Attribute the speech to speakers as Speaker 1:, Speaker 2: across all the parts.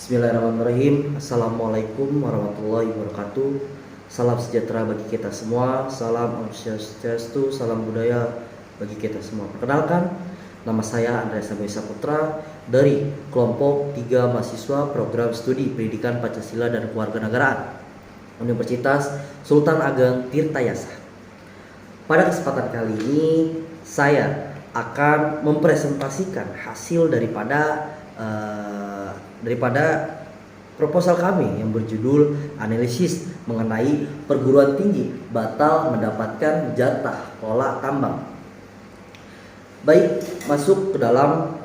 Speaker 1: Bismillahirrahmanirrahim. Assalamualaikum warahmatullahi wabarakatuh. Salam sejahtera bagi kita semua. Salam Om Swastiastu, salam budaya bagi kita semua. Perkenalkan, nama saya Andreas Abai Saputra dari kelompok 3 mahasiswa program studi Pendidikan Pancasila dan Kewarganegaraan Universitas Sultan Ageng Tirtayasa. Pada kesempatan kali ini saya akan mempresentasikan hasil daripada proposal kami yang berjudul analisis mengenai perguruan tinggi batal mendapatkan jatah kelola tambang. Baik, masuk ke dalam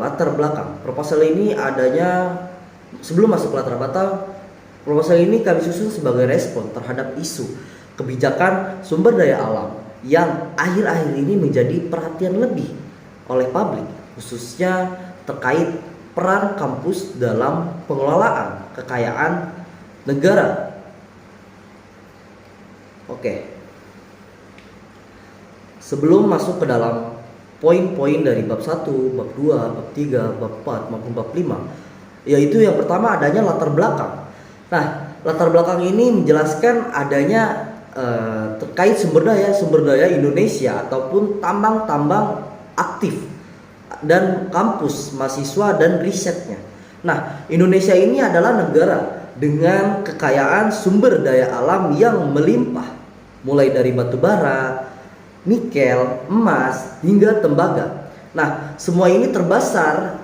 Speaker 1: latar belakang proposal ini adanya. Sebelum masuk latar batal, proposal ini kami susun sebagai respon terhadap isu kebijakan sumber daya alam yang akhir-akhir ini menjadi perhatian lebih oleh publik, khususnya terkait peran kampus dalam pengelolaan kekayaan negara. Oke. Sebelum masuk ke dalam poin-poin dari bab 1, bab 2, bab 3, bab 4 maupun bab 5, yaitu yang pertama adanya latar belakang. Nah, latar belakang ini menjelaskan adanya terkait sumber daya Indonesia ataupun tambang-tambang aktif dan kampus, mahasiswa dan risetnya. Nah, Indonesia ini adalah negara dengan kekayaan sumber daya alam yang melimpah, mulai dari batu bara, nikel, emas hingga tembaga. Nah, semua ini terbesar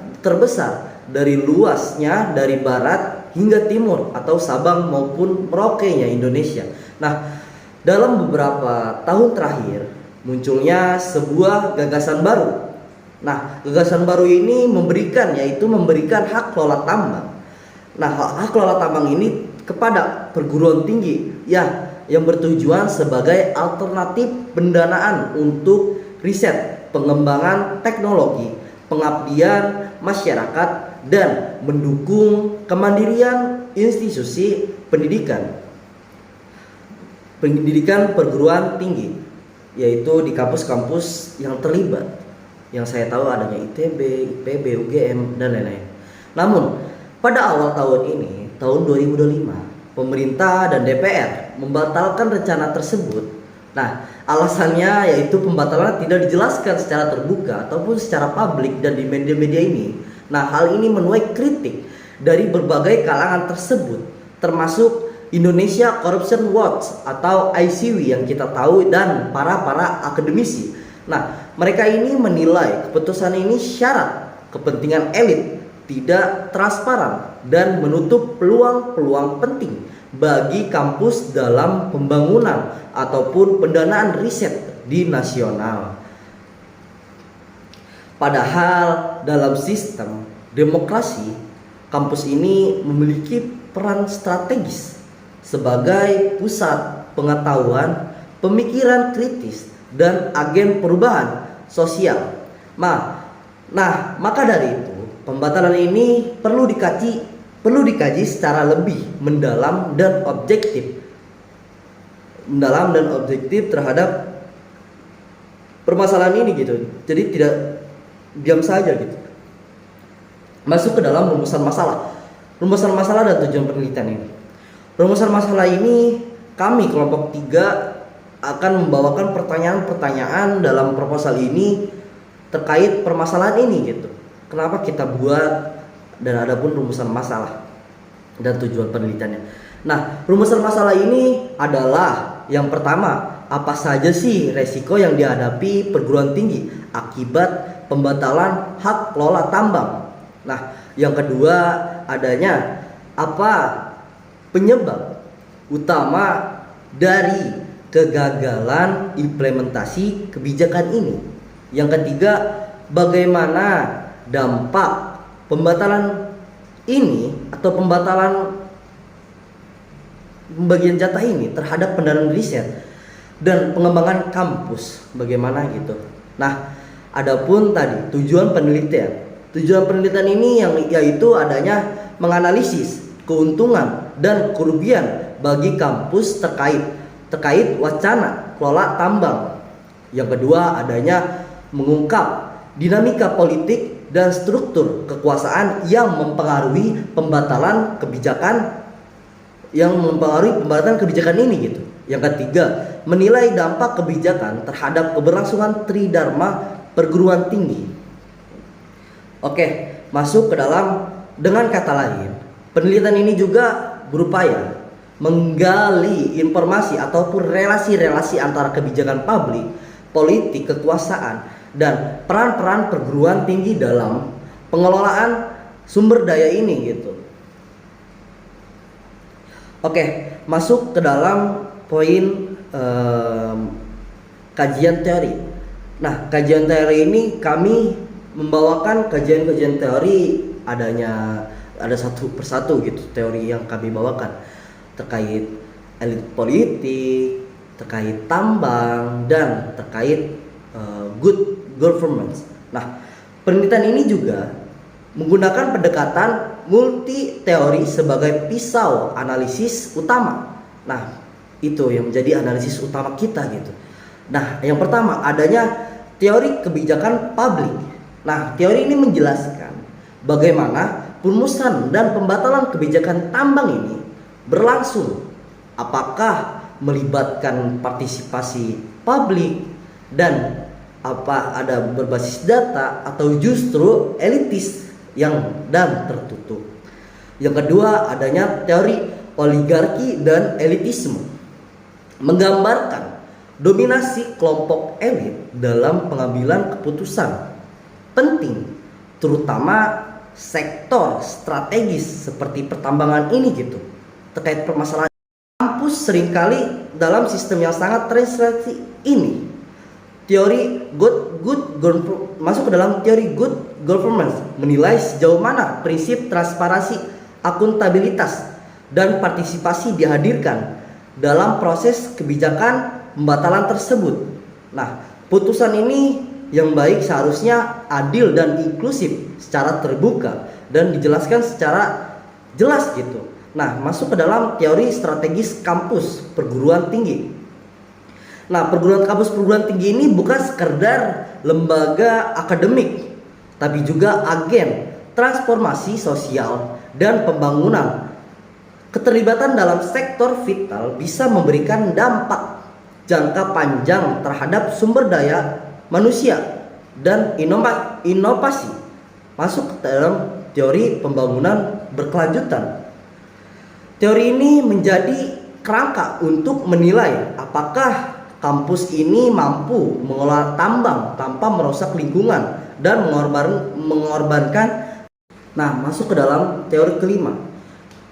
Speaker 1: dari luasnya dari barat hingga timur atau Sabang maupun Merauke-nya Indonesia. Nah, dalam beberapa tahun terakhir munculnya sebuah gagasan baru. Nah, gagasan baru ini memberikan hak kelola tambang. Nah, hak kelola tambang ini kepada perguruan tinggi yang bertujuan sebagai alternatif pendanaan untuk riset, pengembangan teknologi, pengabdian masyarakat dan mendukung kemandirian institusi pendidikan perguruan tinggi, yaitu di kampus-kampus yang terlibat. Yang saya tahu adanya ITB, IPB, UGM, dan lain-lain. Namun, pada awal tahun ini, tahun 2025, pemerintah dan DPR membatalkan rencana tersebut. Nah, alasannya yaitu pembatalan tidak dijelaskan secara terbuka ataupun secara publik dan di media-media ini. Nah, hal ini menuai kritik dari berbagai kalangan tersebut, termasuk Indonesia Corruption Watch atau ICW yang kita tahu dan para akademisi. Nah, mereka ini menilai keputusan ini syarat kepentingan elit, tidak transparan dan menutup peluang-peluang penting bagi kampus dalam pembangunan ataupun pendanaan riset di nasional. Padahal dalam sistem demokrasi, kampus ini memiliki peran strategis sebagai pusat pengetahuan, pemikiran kritis dan agen perubahan sosial. Nah, maka dari itu pembatalan ini perlu dikaji secara lebih mendalam dan objektif terhadap permasalahan ini gitu. Jadi tidak diam saja gitu. Masuk ke dalam rumusan masalah dan tujuan penelitian ini. Rumusan masalah ini kami kelompok 3 akan membawakan pertanyaan-pertanyaan dalam proposal ini terkait permasalahan ini gitu. Kenapa kita buat, dan ada pun rumusan masalah dan tujuan penelitiannya. Nah, rumusan masalah ini adalah yang pertama, apa saja sih resiko yang dihadapi perguruan tinggi akibat pembatalan hak kelola tambang. Nah, yang kedua adanya apa penyebab utama dari kegagalan implementasi kebijakan ini. Yang ketiga, bagaimana dampak pembatalan ini atau pembatalan pembagian jatah ini terhadap pendanaan riset dan pengembangan kampus, bagaimana gitu. Nah, adapun tadi tujuan penelitian. Tujuan penelitian ini yaitu adanya menganalisis keuntungan dan kerugian bagi kampus terkait wacana kelola tambang. Yang kedua adanya mengungkap dinamika politik dan struktur kekuasaan yang mempengaruhi pembatalan kebijakan ini gitu. Yang ketiga, menilai dampak kebijakan terhadap keberlangsungan tridharma perguruan tinggi. Oke, masuk ke dalam, dengan kata lain, penelitian ini juga berupaya menggali informasi ataupun relasi-relasi antara kebijakan publik, politik, kekuasaan, dan peran-peran perguruan tinggi dalam pengelolaan sumber daya ini gitu. Oke, masuk ke dalam poin kajian teori. Nah, kajian teori ini kami membawakan kajian-kajian teori, ada satu persatu gitu teori yang kami bawakan terkait elit politik, terkait tambang, dan terkait good governance. Nah, penelitian ini juga menggunakan pendekatan multi teori sebagai pisau analisis utama. Nah, itu yang menjadi analisis utama kita gitu. Nah, yang pertama adanya teori kebijakan publik. Nah, teori ini menjelaskan bagaimana perumusan dan pembatalan kebijakan tambang ini berlangsung. Apakah melibatkan partisipasi publik dan apa ada berbasis data atau justru elitis dan tertutup. Yang kedua adanya teori oligarki dan elitisme, menggambarkan dominasi kelompok elit dalam pengambilan keputusan penting, terutama sektor strategis seperti pertambangan ini gitu. Terkait permasalahan kampus seringkali dalam sistem yang sangat terintegrasi ini, teori masuk ke dalam teori good governance, menilai sejauh mana prinsip transparansi, akuntabilitas, dan partisipasi dihadirkan dalam proses kebijakan pembatalan tersebut. Nah, putusan ini yang baik seharusnya adil dan inklusif secara terbuka dan dijelaskan secara jelas gitu. Nah, masuk ke dalam teori strategis kampus perguruan tinggi. Nah, perguruan tinggi ini bukan sekedar lembaga akademik, tapi juga agen transformasi sosial dan pembangunan. Keterlibatan dalam sektor vital bisa memberikan dampak jangka panjang terhadap sumber daya manusia dan inovasi. Masuk ke dalam teori pembangunan berkelanjutan. Teori ini menjadi kerangka untuk menilai apakah kampus ini mampu mengelola tambang tanpa merusak lingkungan dan mengorbankan. Nah, masuk ke dalam teori kelima.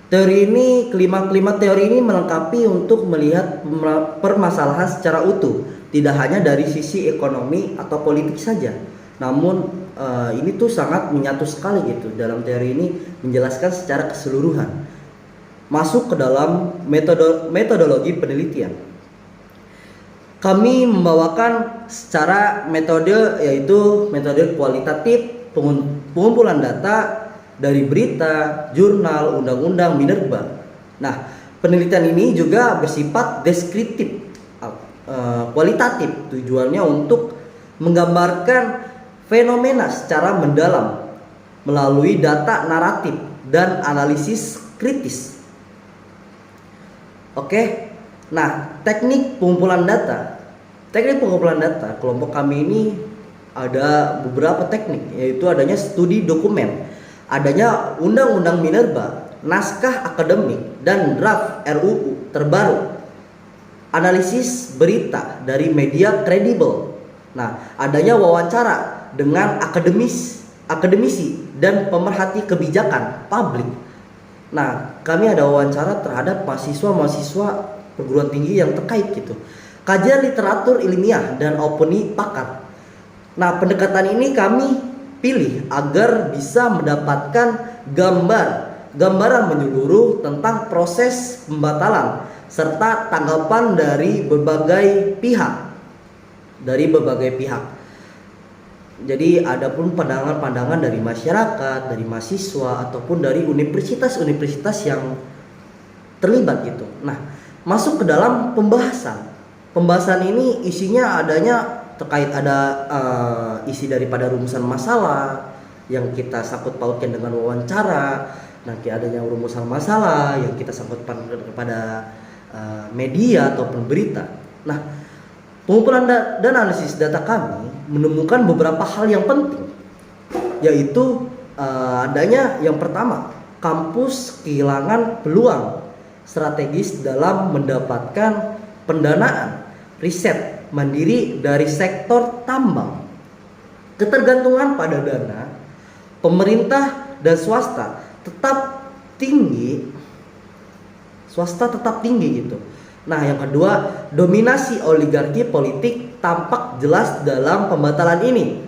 Speaker 1: Kelima teori ini melengkapi untuk melihat permasalahan secara utuh, tidak hanya dari sisi ekonomi atau politik saja. Namun ini tuh sangat menyatu sekali gitu. Dalam teori ini menjelaskan secara keseluruhan. Masuk ke dalam metodologi penelitian. Kami membawakan secara metode, yaitu metode kualitatif, pengumpulan data dari berita, jurnal, undang-undang, minerba. Nah, penelitian ini juga bersifat deskriptif, kualitatif. Tujuannya untuk menggambarkan fenomena secara mendalam melalui data naratif dan analisis kritis. Oke. Nah, teknik pengumpulan data. Kelompok kami ini ada beberapa teknik, yaitu adanya studi dokumen, adanya undang-undang minerba, naskah akademik, dan draft RUU terbaru, analisis berita dari media kredibel. Nah, adanya wawancara dengan akademisi dan pemerhati kebijakan publik. Nah, kami ada wawancara terhadap mahasiswa perguruan tinggi yang terkait gitu. Kajian literatur ilmiah dan opini pakar. Nah, pendekatan ini kami pilih agar bisa mendapatkan gambaran menyeluruh tentang proses pembatalan serta tanggapan dari berbagai pihak. Jadi ada pun pandangan-pandangan dari masyarakat, dari mahasiswa, ataupun dari universitas-universitas yang terlibat gitu. Nah, masuk ke dalam pembahasan. Pembahasan ini isinya adanya terkait ada isi daripada rumusan masalah, yang kita sangkut pautkan dengan wawancara, nanti adanya rumusan masalah yang kita sangkut pautkan kepada media ataupun berita. Nah, pengumpulan dan analisis data kami menemukan beberapa hal yang penting, yaitu adanya yang pertama, kampus kehilangan peluang strategis dalam mendapatkan pendanaan riset mandiri dari sektor tambang. Ketergantungan pada dana pemerintah dan swasta tetap tinggi gitu. Nah, yang kedua, dominasi oligarki politik tampak jelas dalam pembatalan ini.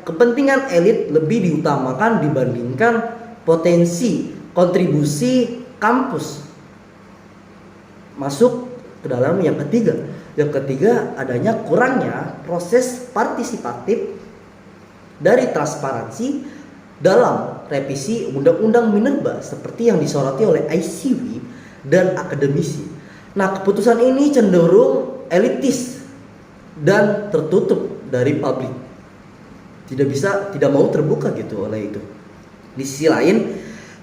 Speaker 1: Kepentingan elit lebih diutamakan dibandingkan potensi kontribusi kampus. Masuk ke dalam yang ketiga. Yang ketiga, adanya kurangnya proses partisipatif dari transparansi dalam revisi Undang-Undang Minerba seperti yang disoroti oleh ICW dan akademisi. Nah, keputusan ini cenderung elitis dan tertutup dari publik. Tidak mau terbuka gitu oleh itu. Di sisi lain,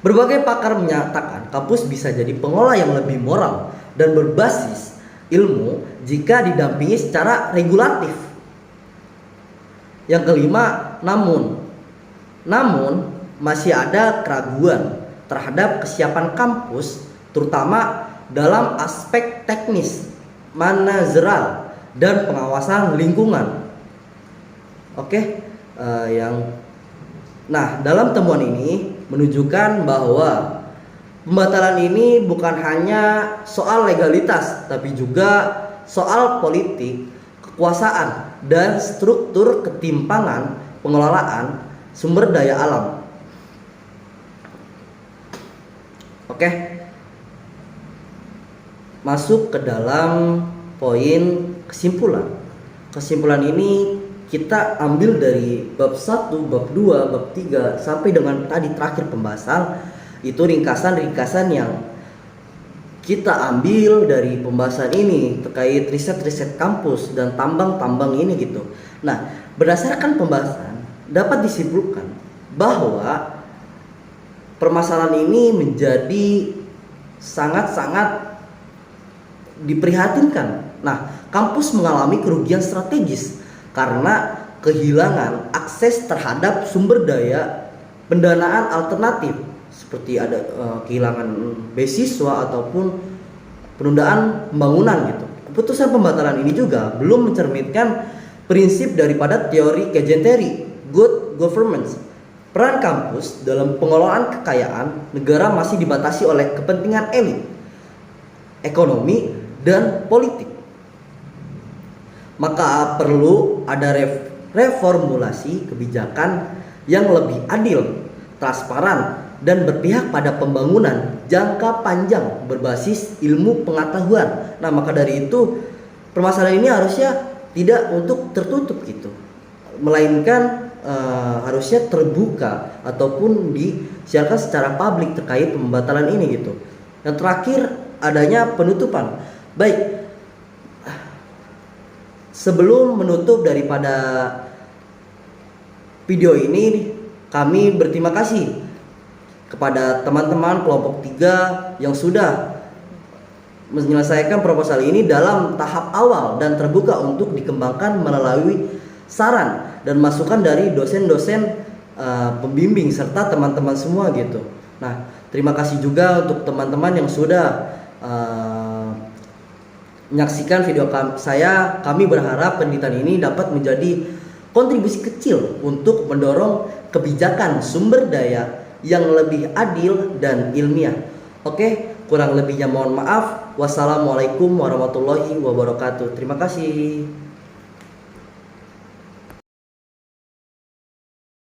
Speaker 1: berbagai pakar menyatakan kampus bisa jadi pengolah yang lebih moral dan berbasis ilmu jika didampingi secara regulatif. Yang kelima, namun masih ada keraguan terhadap kesiapan kampus, terutama dalam aspek teknis, manajerial, dan pengawasan lingkungan. Nah, dalam temuan ini menunjukkan bahwa pembatalan ini bukan hanya soal legalitas, tapi juga soal politik, kekuasaan, dan struktur ketimpangan pengelolaan sumber daya alam. Masuk ke dalam poin kesimpulan. Kesimpulan ini kita ambil dari bab 1, bab 2, bab 3 sampai dengan tadi terakhir pembahasan. Itu ringkasan-ringkasan yang kita ambil dari pembahasan ini terkait riset-riset kampus dan tambang-tambang ini gitu. Nah, berdasarkan pembahasan dapat disimpulkan bahwa permasalahan ini menjadi sangat-sangat diprihatinkan. Nah, kampus mengalami kerugian strategis karena kehilangan akses terhadap sumber daya pendanaan alternatif, seperti ada kehilangan beasiswa ataupun penundaan pembangunan gitu. Keputusan pembatalan ini juga belum mencerminkan prinsip daripada teori Kejenteri, good governance. Peran kampus dalam pengelolaan kekayaan negara masih dibatasi oleh kepentingan elit, ekonomi, dan politik. Maka perlu ada reformulasi kebijakan yang lebih adil, transparan, dan berpihak pada pembangunan jangka panjang berbasis ilmu pengetahuan. Nah, maka dari itu permasalahan ini harusnya tidak untuk tertutup gitu, melainkan harusnya terbuka ataupun disiarkan secara publik terkait pembatalan ini gitu. Yang terakhir adanya penutupan. Baik, sebelum menutup daripada video ini, kami berterima kasih kepada teman-teman kelompok 3 yang sudah menyelesaikan proposal ini dalam tahap awal dan terbuka untuk dikembangkan melalui saran dan masukan dari dosen-dosen pembimbing serta teman-teman semua gitu. Nah, terima kasih juga untuk teman-teman yang sudah menyaksikan video saya. Kami berharap penelitian ini dapat menjadi kontribusi kecil untuk mendorong kebijakan sumber daya yang lebih adil dan ilmiah. Kurang lebihnya mohon maaf. Wassalamualaikum warahmatullahi wabarakatuh. Terima kasih.